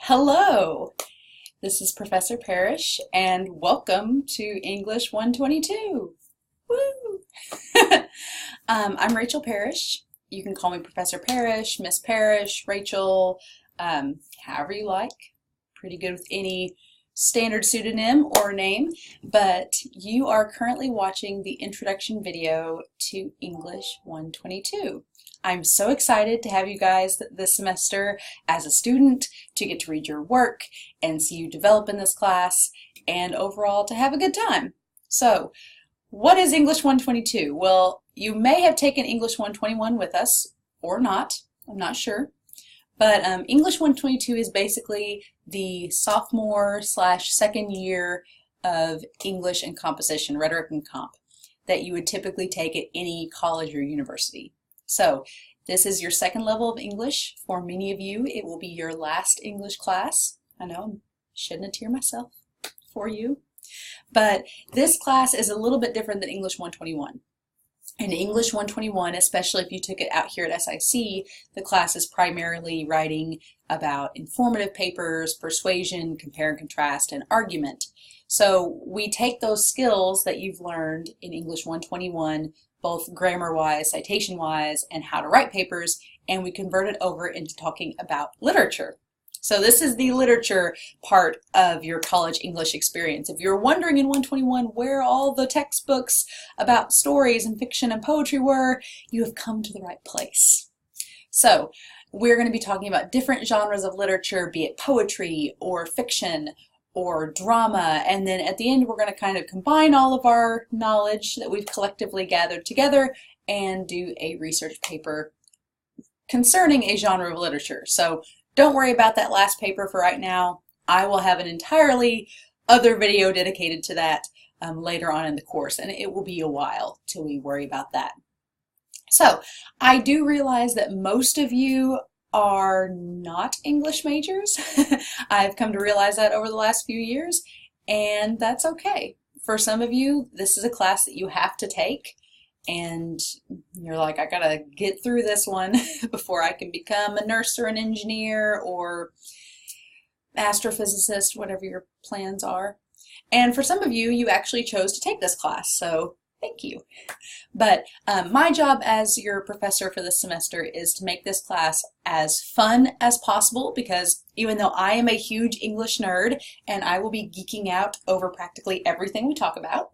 Hello, this is Professor Parish, and welcome to English 122. Woo! I'm Rachel Parish. You can call me Professor Parish, Miss Parish, Rachel, however you like. Pretty good with any standard pseudonym or name, but you are currently watching the introduction video to English 122. I'm so excited to have you guys this semester as a student, to get to read your work and see you develop in this class, and overall to have a good time. So, what is English 122? Well, you may have taken English 121 with us, or not, I'm not sure. But English 122 is basically the sophomore/second year of English and composition, rhetoric and comp, that you would typically take at any college or university. So this is your second level of English. For many of you, it will be your last English class. I know I'm shedding a tear myself for you. But this class is a little bit different than English 121. In English 121, especially if you took it out here at SIC, the class is primarily writing about informative papers, persuasion, compare and contrast, and argument. So we take those skills that you've learned in English 121, both grammar-wise, citation-wise, and how to write papers, and we convert it over into talking about literature. So this is the literature part of your college English experience. If you're wondering in 121 where all the textbooks about stories and fiction and poetry were, you have come to the right place. So we're going to be talking about different genres of literature, be it poetry or fiction or drama, and then at the end we're going to kind of combine all of our knowledge that we've collectively gathered together and do a research paper concerning a genre of literature. So don't worry about that last paper for right now. I will have an entirely other video dedicated to that later on in the course, and it will be a while till we worry about that. So I do realize that most of you are not English majors. I've come to realize that over the last few years, and that's okay. For some of you, this is a class that you have to take, and you're like, I gotta get through this one before I can become a nurse or an engineer or astrophysicist, whatever your plans are. And for some of you, you actually chose to take this class, so thank you. But my job as your professor for this semester is to make this class as fun as possible, because even though I am a huge English nerd and I will be geeking out over practically everything we talk about,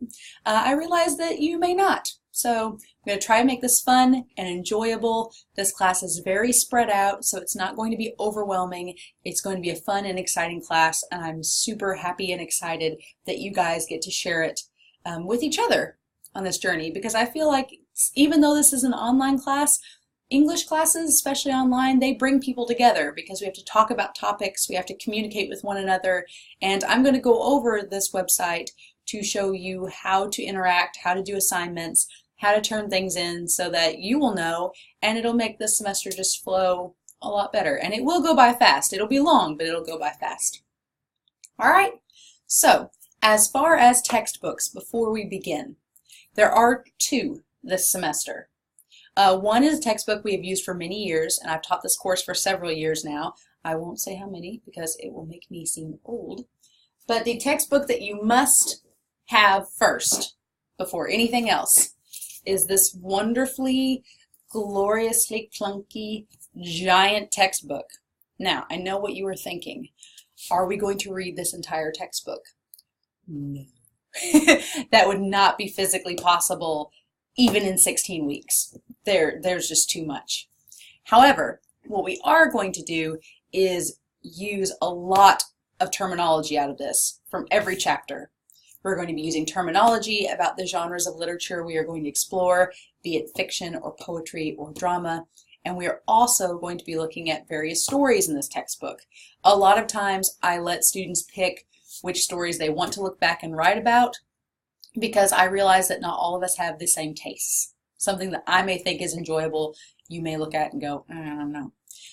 I realize that you may not. So I'm going to try to make this fun and enjoyable. This class is very spread out, so it's not going to be overwhelming. It's going to be a fun and exciting class, and I'm super happy and excited that you guys get to share it with each other on this journey, because I feel like even though this is an online class, English classes, especially online, they bring people together because we have to talk about topics, we have to communicate with one another, and I'm going to go over this website to show you how to interact, how to do assignments, how to turn things in so that you will know, and it'll make this semester just flow a lot better. And it will go by fast. It'll be long, but it'll go by fast. All right, so as far as textbooks, before we begin, there are two this semester. One is a textbook we have used for many years, and I've taught this course for several years now. I won't say how many because it will make me seem old. But the textbook that you must have first, before anything else, is this wonderfully, gloriously clunky, giant textbook. Now, I know what you were thinking. Are we going to read this entire textbook? No. That would not be physically possible even in 16 weeks. There's just too much. However, what we are going to do is use a lot of terminology out of this from every chapter. We're going to be using terminology about the genres of literature we are going to explore, be it fiction or poetry or drama, and we are also going to be looking at various stories in this textbook. A lot of times I let students pick which stories they want to look back and write about, because I realize that not all of us have the same tastes. Something that I may think is enjoyable, you may look at and go, I don't know.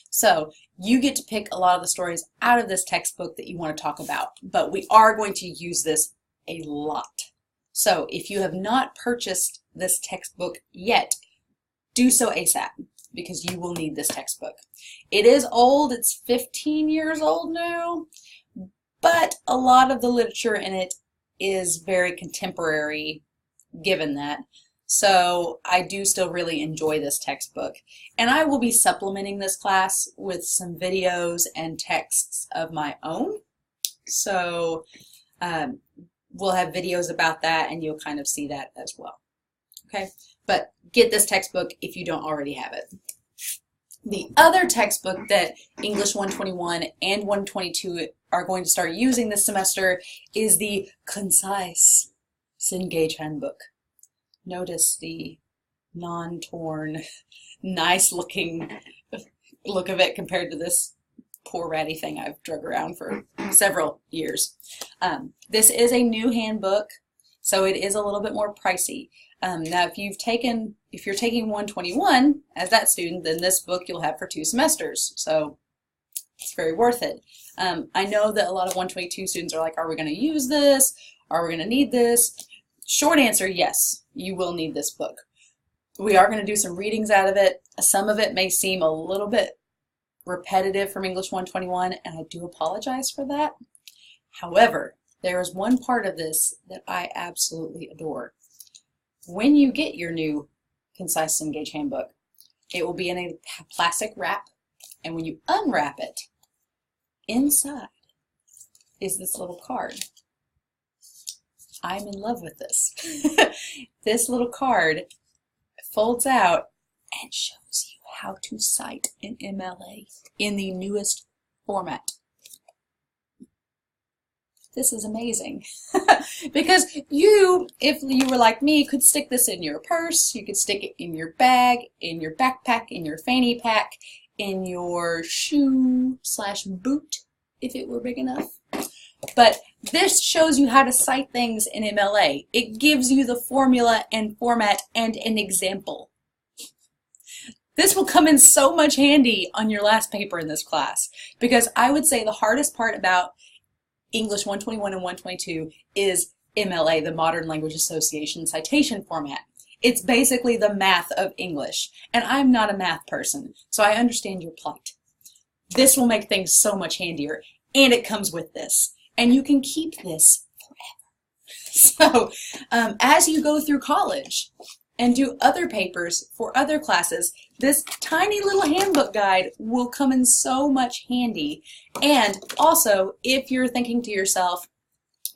So you get to pick a lot of the stories out of this textbook that you want to talk about, but we are going to use this a lot. So if you have not purchased this textbook yet, do so ASAP. because you will need this textbook. It is old, it's 15 years old now, but a lot of the literature in it is very contemporary given that. So I do still really enjoy this textbook. And I will be supplementing this class with some videos and texts of my own. So we'll have videos about that and you'll kind of see that as well. Okay, but get this textbook if you don't already have it. The other textbook that English 121 and 122 are going to start using this semester is the Concise Cengage Handbook. Notice the non-torn, nice-looking look of it compared to this poor ratty thing I've drug around for several years. This is a new handbook, so it is a little bit more pricey. Now, if you're taking 121 as that student, then this book you'll have for 2 semesters, so it's very worth it. I know that a lot of 122 students are like, are we going to use this? Are we going to need this? Short answer, yes, you will need this book. We are going to do some readings out of it. Some of it may seem a little bit repetitive from English 121, and I do apologize for that. However, there is one part of this that I absolutely adore. When you get your new Concise Cengage Handbook, it will be in a plastic wrap, and when you unwrap it, inside is this little card. I'm in love with this. This little card folds out and shows you how to cite an MLA in the newest format. This is amazing. Because you, if you were like me, could stick this in your purse, you could stick it in your bag, in your backpack, in your fanny pack, in your shoe/boot, if it were big enough. But this shows you how to cite things in MLA. It gives you the formula and format and an example. This will come in so much handy on your last paper in this class, because I would say the hardest part about English 121 and 122 is MLA, the Modern Language Association citation format. It's basically the math of English, and I'm not a math person, so I understand your plight. This will make things so much handier, and it comes with this. And you can keep this forever. So as you go through college and do other papers for other classes, this tiny little handbook guide will come in so much handy. And also, if you're thinking to yourself,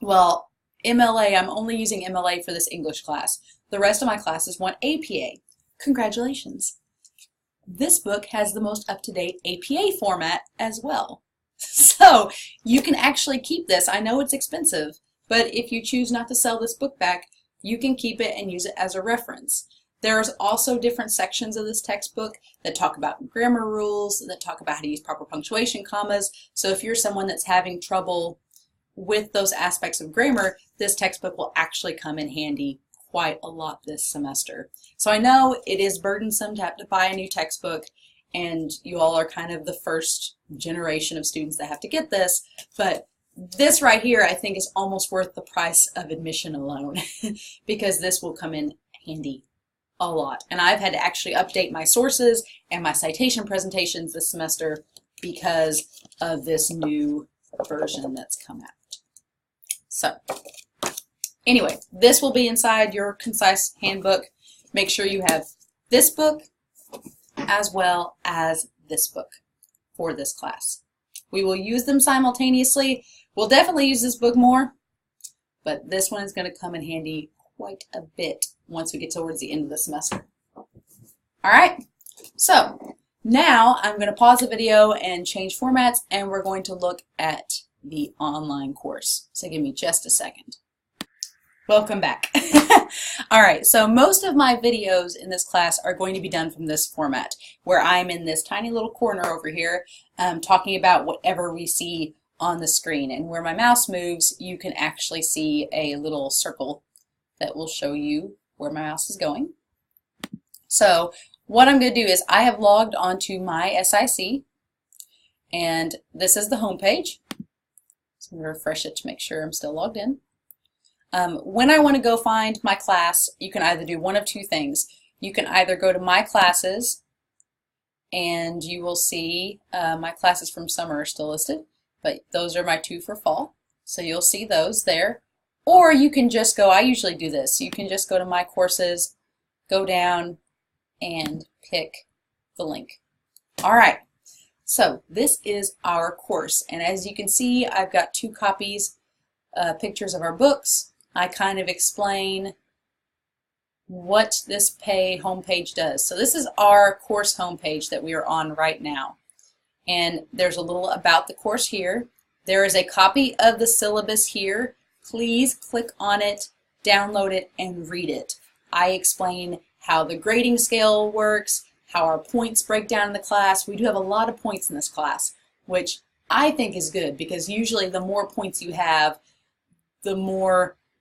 well, MLA, I'm only using MLA for this English class. The rest of my classes want APA. Congratulations. This book has the most up-to-date APA format as well. So you can actually keep this. I know it's expensive, but if you choose not to sell this book back, you can keep it and use it as a reference. There's also different sections of this textbook that talk about grammar rules, that talk about how to use proper punctuation, commas. So if you're someone that's having trouble with those aspects of grammar, this textbook will actually come in handy quite a lot this semester. So I know it is burdensome to have to buy a new textbook, and you all are kind of the first generation of students that have to get this, but this right here I think is almost worth the price of admission alone because this will come in handy a lot. And I've had to actually update my sources and my citation presentations this semester because of this new version that's come out. So anyway, this will be inside your Concise Handbook. Make sure you have this book as well as this book for this class. We will use them simultaneously. We'll definitely use this book more, but this one is going to come in handy quite a bit once we get towards the end of the semester. All right, so now I'm going to pause the video and change formats, and we're going to look at the online course. So give me just a second. Welcome back. All right, so most of my videos in this class are going to be done from this format, where I'm in this tiny little corner over here talking about whatever we see on the screen. And where my mouse moves, you can actually see a little circle that will show you where my mouse is going. So what I'm going to do is I have logged onto my SIC, and this is the home page. So I'm going to refresh it to make sure I'm still logged in. When I want to go find my class, you can either do one of two things. You can either go to My Classes and you will see my classes from summer are still listed, but those are my 2 for fall. So you'll see those there. Or you can just go, I usually do this, you can just go to my courses, go down, and pick the link. All right, so this is our course, and as you can see, I've got 2 copies, pictures of our books. I kind of explain what this homepage does. So this is our course homepage that we are on right now. And there's a little about the course here. There is a copy of the syllabus here. Please click on it, download it, and read it. I explain how the grading scale works, how our points break down in the class. We do have a lot of points in this class, which I think is good because usually the more points you have, the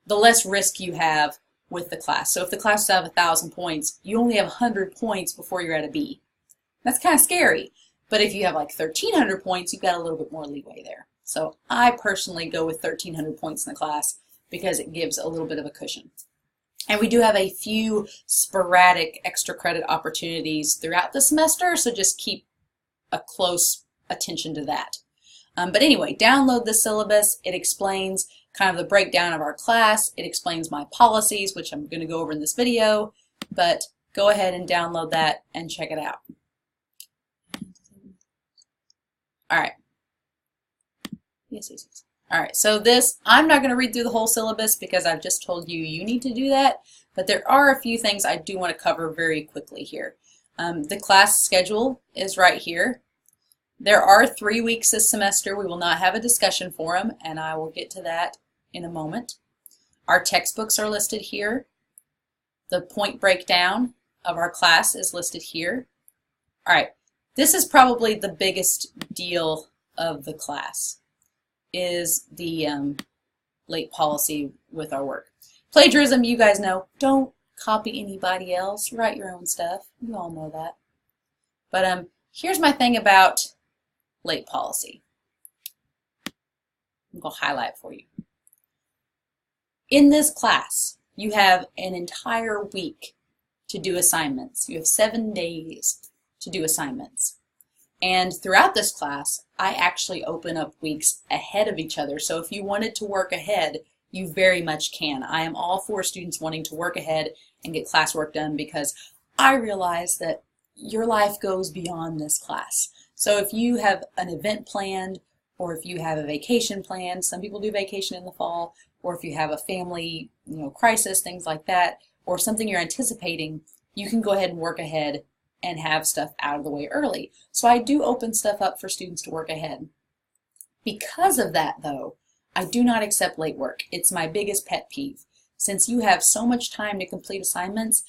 less risk you have with the class. So if the class has 1,000 points, you only have 100 points before you're at a B. That's kind of scary. But if you have like 1,300 points, you've got a little bit more leeway there. So I personally go with 1,300 points in the class because it gives a little bit of a cushion. And we do have a few sporadic extra credit opportunities throughout the semester, so just keep a close attention to that. But anyway, download the syllabus. It explains kind of the breakdown of our class. It explains my policies, which I'm going to go over in this video, but go ahead and download that and check it out. All right. Yes. All right, so I'm not going to read through the whole syllabus because I've just told you you need to do that, but there are a few things I do want to cover very quickly here. The class schedule is right here. There are 3 weeks this semester. We will not have a discussion forum, and I will get to that in a moment. Our textbooks are listed here. The point breakdown of our class is listed here. All right, this is probably the biggest deal of the class, is the late policy with our work. Plagiarism, you guys know, don't copy anybody else, write your own stuff. You all know that. But here's my thing about late policy. I'm going to highlight for you. In this class, you have an entire week to do assignments. You have 7 days to do assignments. And throughout this class, I actually open up weeks ahead of each other. So if you wanted to work ahead, you very much can. I am all for students wanting to work ahead and get classwork done because I realize that your life goes beyond this class. So if you have an event planned, or if you have a vacation planned, some people do vacation in the fall, or if you have a family, crisis, things like that, or something you're anticipating, you can go ahead and work ahead and have stuff out of the way early. So I do open stuff up for students to work ahead. Because of that, though, I do not accept late work. It's my biggest pet peeve. Since you have so much time to complete assignments,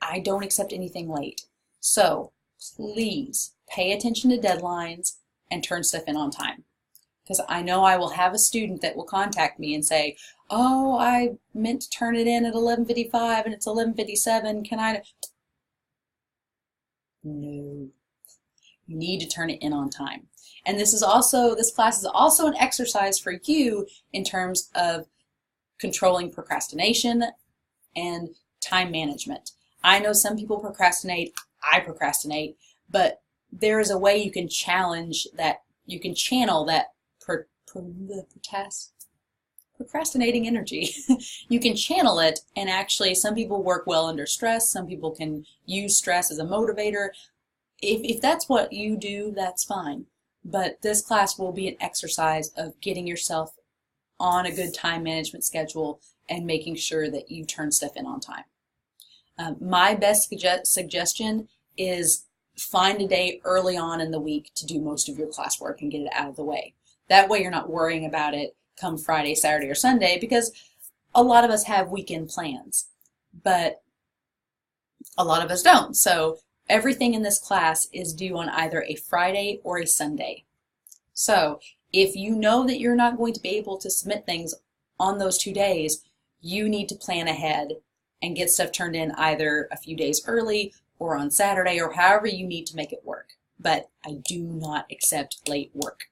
I don't accept anything late. So please pay attention to deadlines and turn stuff in on time. Because I know I will have a student that will contact me and say, oh, I meant to turn it in at 11:55 and it's 11:57. Can I? No. You need to turn it in on time. And this class is also an exercise for you in terms of controlling procrastination and time management. I know some people procrastinate, I procrastinate, but there is a way you can challenge that, you can channel that procrastinating energy. You can channel it, and actually some people work well under stress, some people can use stress as a motivator. If that's what you do, that's fine. But this class will be an exercise of getting yourself on a good time management schedule and making sure that you turn stuff in on time. My best suggestion is find a day early on in the week to do most of your classwork and get it out of the way. That way you're not worrying about it come Friday, Saturday, or Sunday, because a lot of us have weekend plans, but a lot of us don't. So everything in this class is due on either a Friday or a Sunday. So if you know that you're not going to be able to submit things on those 2 days, you need to plan ahead and get stuff turned in either a few days early or on Saturday or however you need to make it work. But I do not accept late work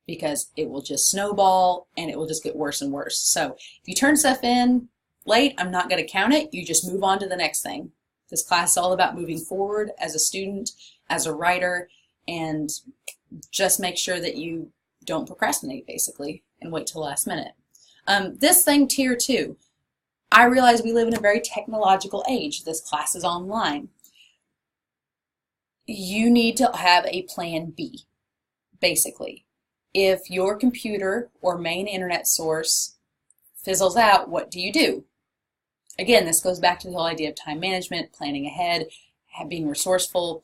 because it will just snowball and it will just get worse and worse. So if you turn stuff in late, I'm not going to count it. You just move on to the next thing. This class is all about moving forward as a student, as a writer, and just make sure that you don't procrastinate, basically, and wait till the last minute. This thing, Tier 2, I realize we live in a very technological age. This class is online. You need to have a plan B, basically. If your computer or main internet source fizzles out, what do you do? Again, this goes back to the whole idea of time management, planning ahead, being resourceful.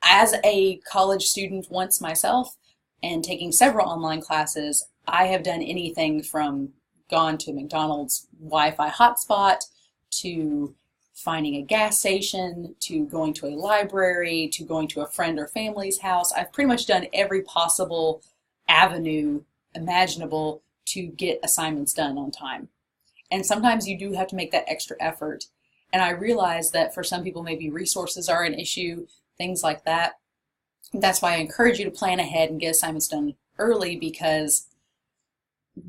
As a college student once myself, and taking several online classes, I have done anything from gone to McDonald's Wi-Fi hotspot, to finding a gas station, to going to a library, to going to a friend or family's house. I've pretty much done every possible avenue imaginable to get assignments done on time. And sometimes you do have to make that extra effort. And I realize that for some people maybe resources are an issue, things like that. That's why I encourage you to plan ahead and get assignments done early, because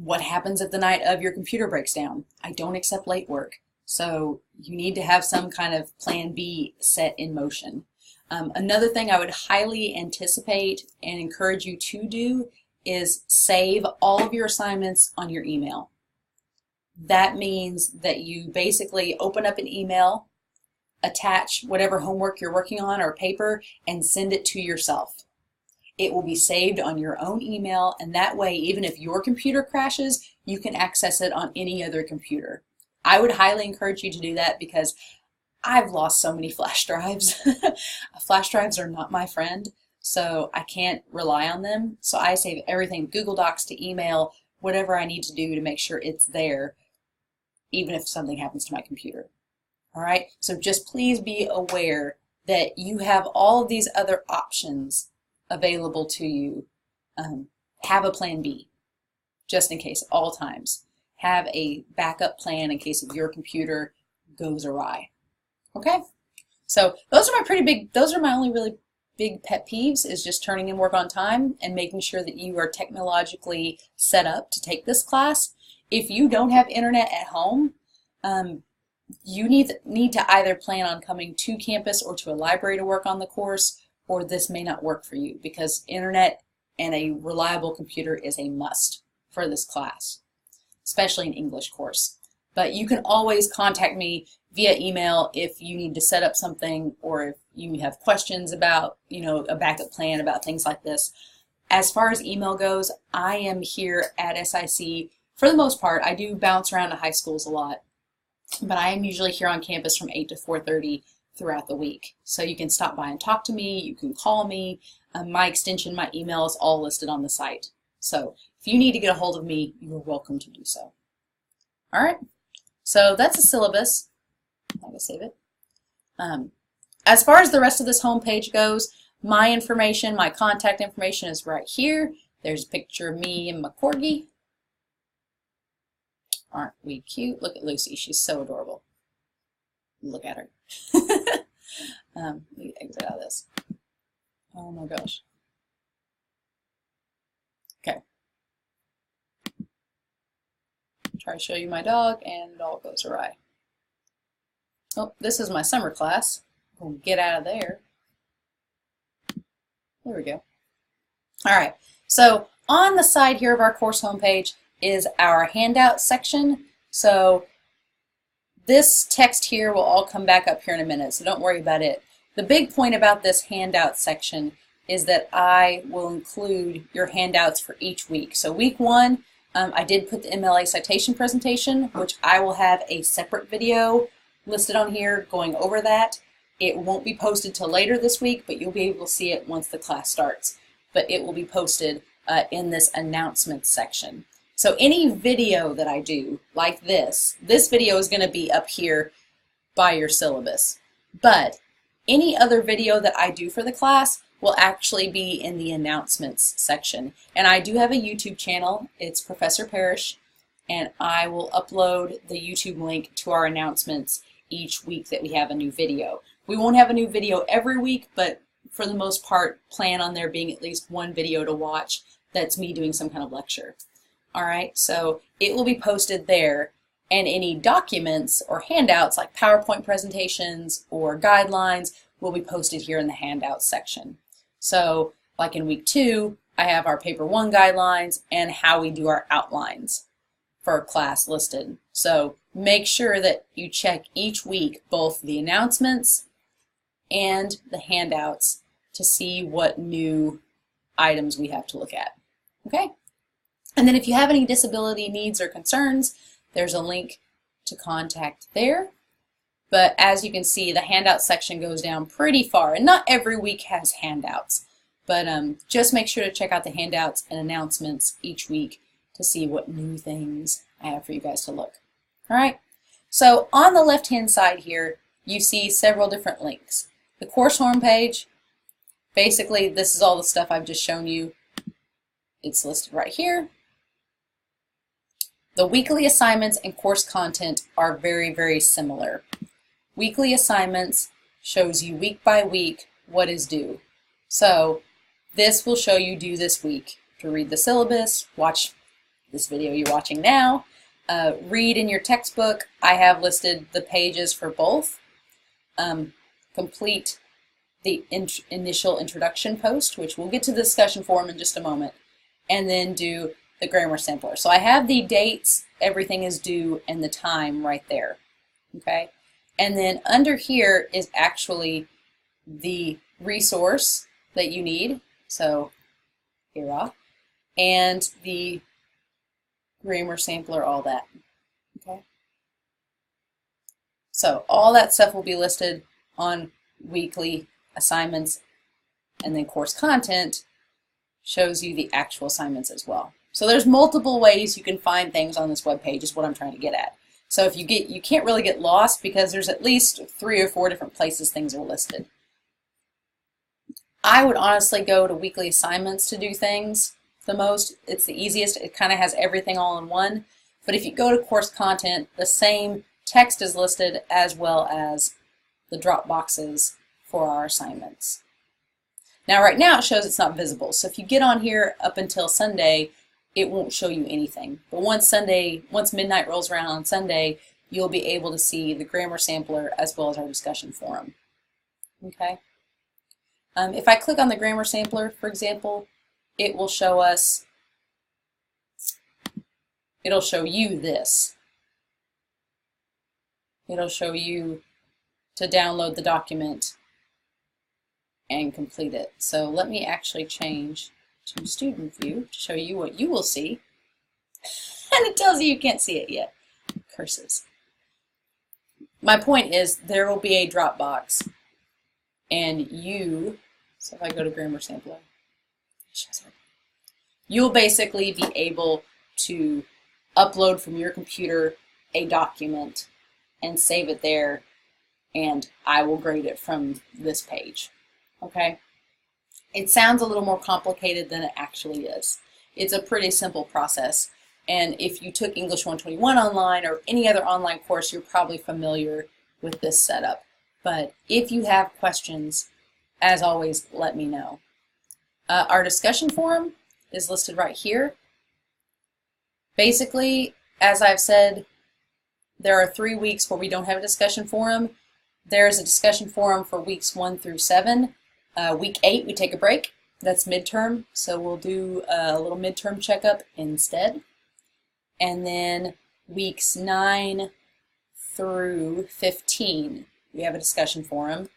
what happens if the night of your computer breaks down? I don't accept late work. So you need to have some kind of plan B set in motion. Another thing I would highly anticipate and encourage you to do is save all of your assignments on your email. That means that you basically open up an email, attach whatever homework you're working on or paper, and send it to yourself. It will be saved on your own email, and that way, even if your computer crashes, you can access it on any other computer. I would highly encourage you to do that, because I've lost so many flash drives. Flash drives are not my friend, so I can't rely on them. So I save everything, Google Docs to email, whatever I need to do to make sure it's there, even if something happens to my computer. All right, so just please be aware that you have all of these other options available to you. Have a plan B, just in case, at all times. Have a backup plan in case if your computer goes awry. Okay, so those are my only really big pet peeves, is just turning in work on time and making sure that you are technologically set up to take this class. If you don't have internet at home, you need to either plan on coming to campus or to a library to work on the course, or this may not work for you, because internet and a reliable computer is a must for this class, especially an English course. But you can always contact me via email if you need to set up something, or if you have questions about, a backup plan about things like this. As far as email goes, I am here at SIC for the most part. I do bounce around to high schools a lot, but I am usually here on campus from 8 to 4:30 throughout the week. So you can stop by and talk to me, you can call me. My extension, my email is all listed on the site. So if you need to get a hold of me, you're welcome to do so. All right, so that's the syllabus. I'm going to save it. As far as the rest of this homepage goes, my information, my contact information is right here. There's a picture of me and my corgi. Aren't we cute? Look at Lucy, she's so adorable. Look at her. Let me exit out of this. Oh my gosh. Okay. Try to show you my dog and it all goes awry. Oh, this is my summer class. We'll get out of there. There we go. All right, so on the side here of our course homepage is our handout section. So this text here will all come back up here in a minute, so don't worry about it. The big point about this handout section is that I will include your handouts for each week. So week 1, I did put the MLA citation presentation, which I will have a separate video listed on here going over that. It won't be posted till later this week, but you'll be able to see it once the class starts. But it will be posted in this announcements section. So any video that I do, like this video is going to be up here by your syllabus. But any other video that I do for the class will actually be in the announcements section. And I do have a YouTube channel. It's Professor Parish, and I will upload the YouTube link to our announcements each week that we have a new video. We won't have a new video every week, but for the most part, plan on there being at least one video to watch that's me doing some kind of lecture. All right, so it will be posted there. And any documents or handouts like PowerPoint presentations or guidelines will be posted here in the handouts section. So like in week 2, I have our paper 1 guidelines and how we do our outlines for class listed. So make sure that you check each week both the announcements and the handouts to see what new items we have to look at. Okay? And then if you have any disability needs or concerns, there's a link to contact there. But as you can see, the handout section goes down pretty far, and not every week has handouts. But just make sure to check out the handouts and announcements each week to see what new things I have for you guys to look. All right, so on the left-hand side here, you see several different links. The course homepage, basically this is all the stuff I've just shown you. It's listed right here. The weekly assignments and course content are very, very similar. Weekly assignments shows you week by week what is due. So this will show you due this week to read the syllabus, watch this video you're watching now, read in your textbook. I have listed the pages for both. Complete the initial introduction post, which we'll get to the discussion forum in just a moment, and then do the grammar sampler. So I have the dates, everything is due, and the time right there. Okay? And then under here is actually the resource that you need. So here, and the grammar sampler, all that. Okay? So all that stuff will be listed on weekly assignments, and then course content shows you the actual assignments as well. So there's multiple ways you can find things on this web page is what I'm trying to get at. So if you can't really get lost because there's at least 3 or 4 different places things are listed. I would honestly go to weekly assignments to do things the most. It's the easiest. It kind of has everything all in one. But if you go to course content, the same text is listed as well as the drop boxes for our assignments. Now right now it shows it's not visible. So if you get on here up until Sunday, it won't show you anything. But once midnight rolls around on Sunday, you'll be able to see the grammar sampler as well as our discussion forum. Okay. If I click on the grammar sampler, for example, it will show us, it'll show you this. It'll show you to download the document and complete it. So let me actually change to student view to show you what you will see. And it tells you you can't see it yet. Curses. My point is there will be a Dropbox, and so if I go to grammar sampler, you'll basically be able to upload from your computer a document and save it there, and I will grade it from this page. Okay? It sounds a little more complicated than it actually is. It's a pretty simple process, and if you took English 121 online or any other online course, you're probably familiar with this setup. But if you have questions, as always, let me know. Our discussion forum is listed right here. Basically, as I've said, there are 3 weeks where we don't have a discussion forum. There's a discussion forum for weeks 1 through 7. Week 8, we take a break. That's midterm, so we'll do a little midterm checkup instead. And then weeks 9 through 15, we have a discussion forum.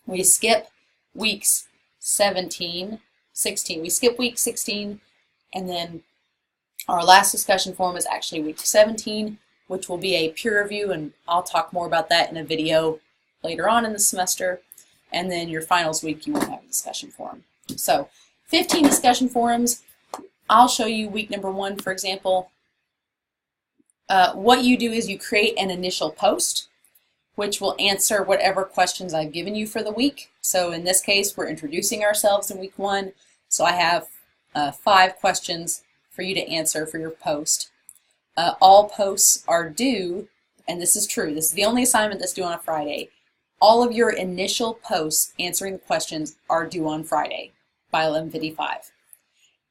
We skip weeks 16. We skip week 16, and then our last discussion forum is actually week 17, which will be a peer review, and I'll talk more about that in a video later on in the semester. And then your finals week, you won't have a discussion forum. So 15 discussion forums. I'll show you week number 1, for example. What you do is you create an initial post, which will answer whatever questions I've given you for the week. So in this case, we're introducing ourselves in week 1. So I have 5 questions for you to answer for your post. All posts are due, and this is true. This is the only assignment that's due on a Friday. All of your initial posts answering the questions are due on Friday by 11:55.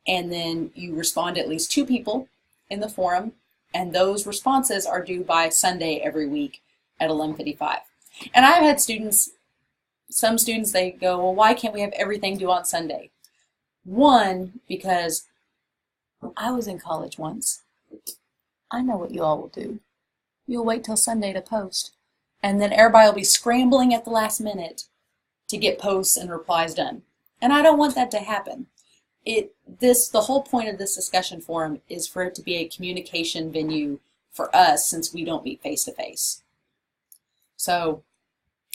And then you respond to at least 2 people in the forum, And those responses are due by Sunday every week at 11:55. And I've had students, some students, they go, well, why can't we have everything due on Sunday? One, because I was in college once. I know what you all will do. You'll wait till Sunday to post. And then everybody will be scrambling at the last minute to get posts and replies done. And I don't want that to happen. The whole point of this discussion forum is for it to be a communication venue for us, since we don't meet face to face. So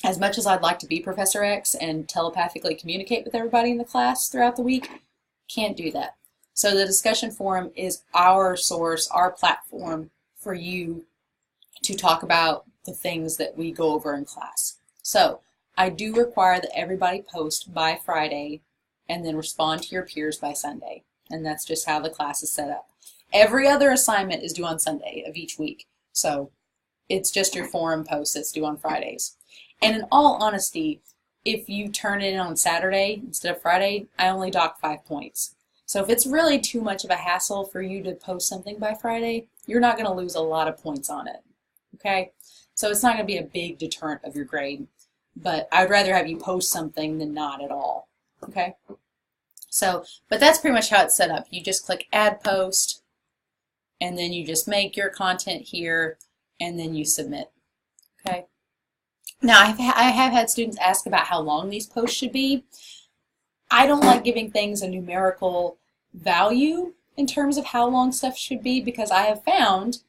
as much as I'd like to be Professor X and telepathically communicate with everybody in the class throughout the week, can't do that. So the discussion forum is our source, our platform for you to talk about the things that we go over in class. So I do require that everybody post by Friday and then respond to your peers by Sunday. And that's just how the class is set up. Every other assignment is due on Sunday of each week. So it's just your forum post that's due on Fridays. And in all honesty, if you turn it in on Saturday instead of Friday, I only dock 5 points. So if it's really too much of a hassle for you to post something by Friday, you're not going to lose a lot of points on it. Okay? So it's not going to be a big deterrent of your grade. But I'd rather have you post something than not at all. Okay? So, but that's pretty much how it's set up. You just click Add Post, and then you just make your content here, and then you submit. Okay? Now, I have had students ask about how long these posts should be. I don't like giving things a numerical value in terms of how long stuff should be, because I have found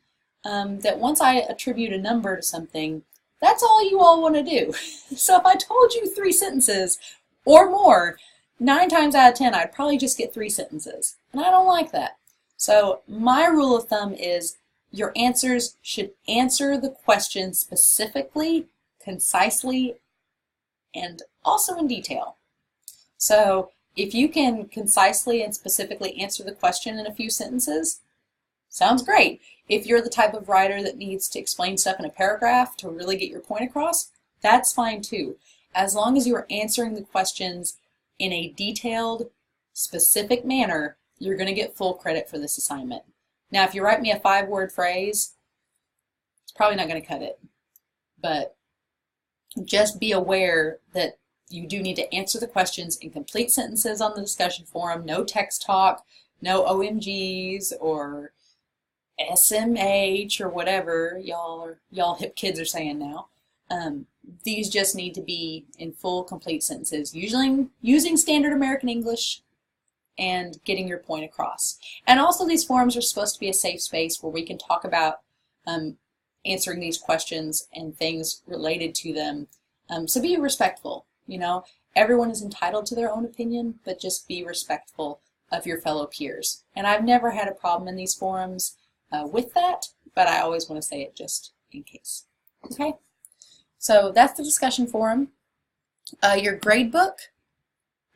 that once I attribute a number to something, that's all you all want to do. So if I told you 3 sentences or more, 9 times out of 10, I'd probably just get 3 sentences. And I don't like that. So my rule of thumb is your answers should answer the question specifically, concisely, and also in detail. So if you can concisely and specifically answer the question in a few sentences, sounds great. If you're the type of writer that needs to explain stuff in a paragraph to really get your point across, that's fine too. As long as you are answering the questions in a detailed, specific manner, you're going to get full credit for this assignment. Now, if you write me a 5-word phrase, it's probably not going to cut it. But just be aware that you do need to answer the questions in complete sentences on the discussion forum, no text talk, no OMGs or SMH or whatever y'all hip kids are saying now. These just need to be in full, complete sentences, usually using standard American English and getting your point across. And also, these forums are supposed to be a safe space where we can talk about answering these questions and things related to them. So be respectful. You know, everyone is entitled to their own opinion, but just be respectful of your fellow peers. And I've never had a problem in these forums with that, but I always want to say it just in case. Okay? So that's the discussion forum. Your grade book,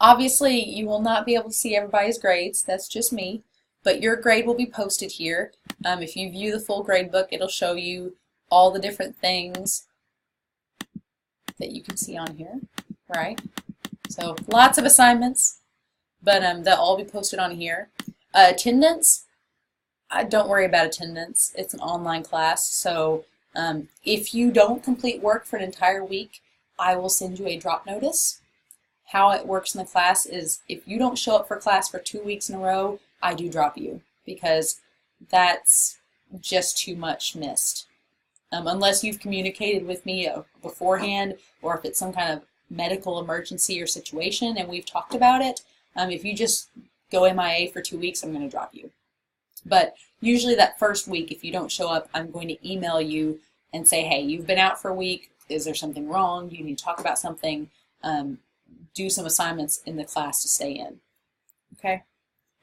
obviously you will not be able to see everybody's grades, that's just me, but your grade will be posted here. If you view the full grade book, it'll show you all the different things that you can see on here, right? So lots of assignments, but they'll all be posted on here. Attendance, don't worry about attendance. It's an online class, so if you don't complete work for an entire week, I will send you a drop notice. How it works in the class is if you don't show up for class for 2 weeks in a row, I do drop you, because that's just too much missed. Unless you've communicated with me beforehand, or if it's some kind of medical emergency or situation and we've talked about it, if you just go MIA for 2 weeks, I'm going to drop you. But usually that first week, if you don't show up, I'm going to email you and say, hey, you've been out for a week. Is there something wrong? You need to talk about something. Do some assignments in the class to stay in. Okay?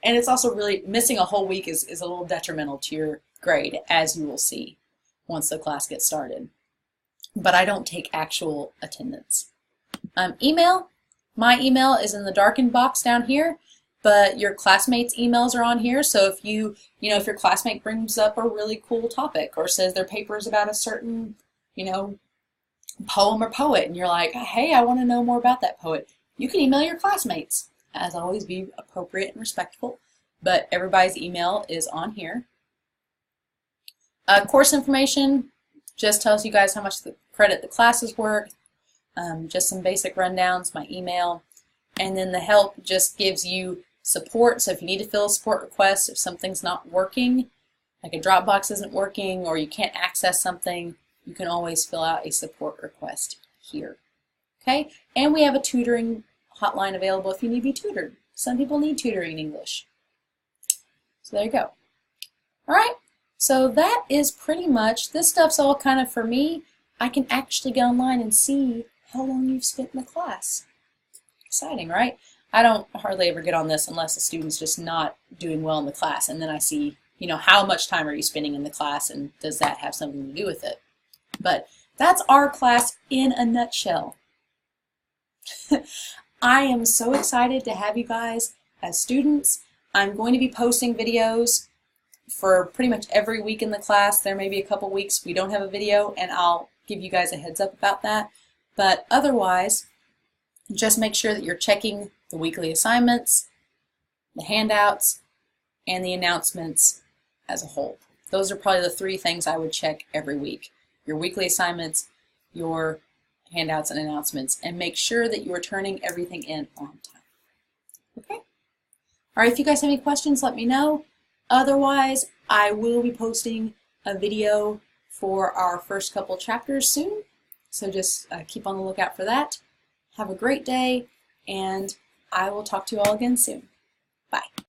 And it's also really, missing a whole week is a little detrimental to your grade, as you will see once the class gets started. But I don't take actual attendance. Email. My email is in the darkened box down here, but your classmates' emails are on here. So if if your classmate brings up a really cool topic or says their paper is about a certain, poem or poet, and you're like, hey, I want to know more about that poet, you can email your classmates. As always, be appropriate and respectful, but everybody's email is on here. Course information just tells you guys how much the credit the class is worth, just some basic rundowns, my email, and then the help just gives you support. So if you need to fill a support request, if something's not working, like a Dropbox isn't working or you can't access something, you can always fill out a support request here. Okay, and we have a tutoring hotline available if you need to be tutored. Some people need tutoring in English. So there you go. All right, so that is pretty much, this stuff's all kind of for me. I can actually get online and see how long you've spent in the class. Exciting, right? I don't hardly ever get on this unless a student's just not doing well in the class, and then I see, you know, how much time are you spending in the class and does that have something to do with it? But that's our class in a nutshell. I am so excited to have you guys as students. I'm going to be posting videos for pretty much every week in the class. There may be a couple weeks we don't have a video, and I'll give you guys a heads up about that. But otherwise, just make sure that you're checking the weekly assignments, the handouts, and the announcements as a whole. Those are probably the three things I would check every week. Your weekly assignments, your handouts and announcements, and make sure that you are turning everything in on time. Okay? All right, if you guys have any questions, let me know. Otherwise, I will be posting a video for our first couple chapters soon, so just keep on the lookout for that. Have a great day, and I will talk to you all again soon. Bye.